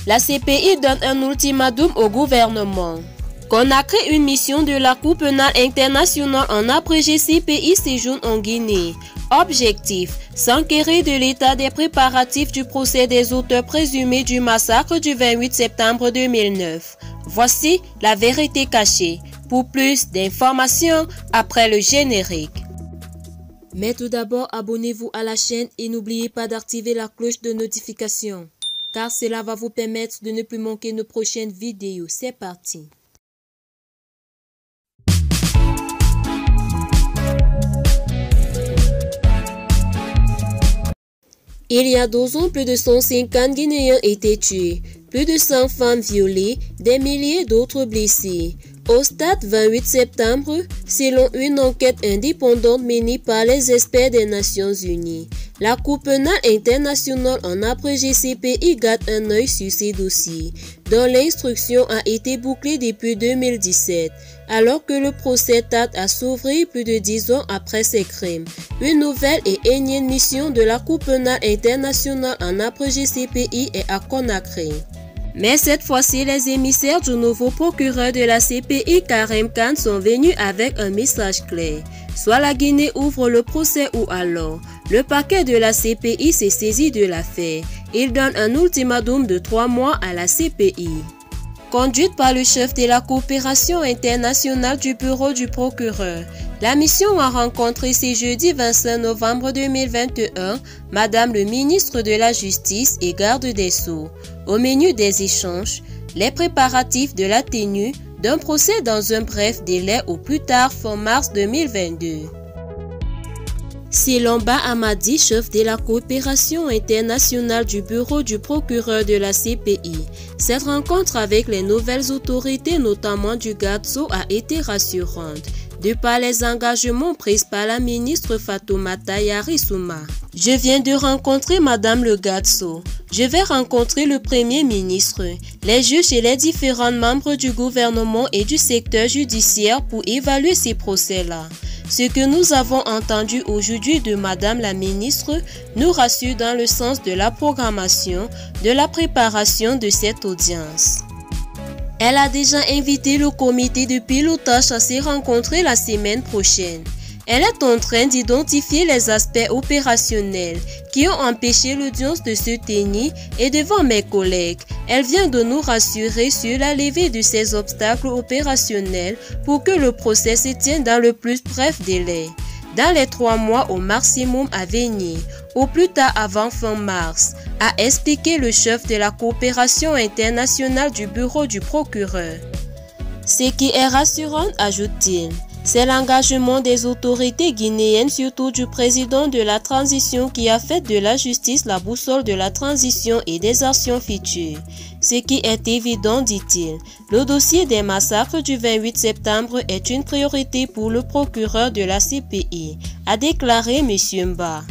La CPI donne un ultimatum au gouvernement. Conakry, une mission de la Cour pénale internationale en abrégé CPI séjourne en Guinée. Objectif, s'enquérir de l'état des préparatifs du procès des auteurs présumés du massacre du 28 septembre 2009. Voici la vérité cachée. Pour plus d'informations, après le générique. Mais tout d'abord, abonnez-vous à la chaîne et n'oubliez pas d'activer la cloche de notification, car cela va vous permettre de ne plus manquer nos prochaines vidéos. C'est parti. Il y a 12 ans, plus de 150 Guinéens étaient tués, plus de 100 femmes violées, des milliers d'autres blessés. Au stade 28 septembre, selon une enquête indépendante menée par les experts des Nations Unies, la Cour pénale internationale en abrégé CPI garde un œil sur ces dossiers, dont l'instruction a été bouclée depuis 2017, alors que le procès tarde à s'ouvrir plus de 10 ans après ces crimes. Une nouvelle et énième mission de la Cour pénale internationale en abrégé CPI est à Conakry. Mais cette fois-ci, les émissaires du nouveau procureur de la CPI, Karim Khan, sont venus avec un message clair. Soit la Guinée ouvre le procès ou alors le parquet de la CPI s'est saisi de l'affaire. Il donne un ultimatum de 3 mois à la CPI. Conduite par le chef de la coopération internationale du bureau du procureur, la mission a rencontré ce jeudi 25 novembre 2021 Madame le ministre de la Justice et garde des Sceaux. Au menu des échanges, les préparatifs de la tenue d'un procès dans un bref délai au plus tard fin mars 2022. Selon Ba Amadi, chef de la coopération internationale du bureau du procureur de la CPI, cette rencontre avec les nouvelles autorités, notamment du GATSO, a été rassurante, de par les engagements pris par la ministre Fatoumata Yarissouma. Je viens de rencontrer Madame le GATSO. Je vais rencontrer le Premier ministre, les juges et les différents membres du gouvernement et du secteur judiciaire pour évaluer ces procès-là. Ce que nous avons entendu aujourd'hui de Madame la ministre nous rassure dans le sens de la programmation, de la préparation de cette audience. Elle a déjà invité le comité de pilotage à se rencontrer la semaine prochaine. Elle est en train d'identifier les aspects opérationnels qui ont empêché l'audience de se tenir et devant mes collègues, elle vient de nous rassurer sur la levée de ces obstacles opérationnels pour que le procès se tienne dans le plus bref délai, dans les 3 mois au maximum à venir, au plus tard avant fin mars, a expliqué le chef de la coopération internationale du bureau du procureur. Ce qui est rassurant, ajoute-t-il, c'est l'engagement des autorités guinéennes, surtout du président de la transition qui a fait de la justice la boussole de la transition et des actions futures. Ce qui est évident, dit-il, le dossier des massacres du 28 septembre est une priorité pour le procureur de la CPI, a déclaré M. Mba.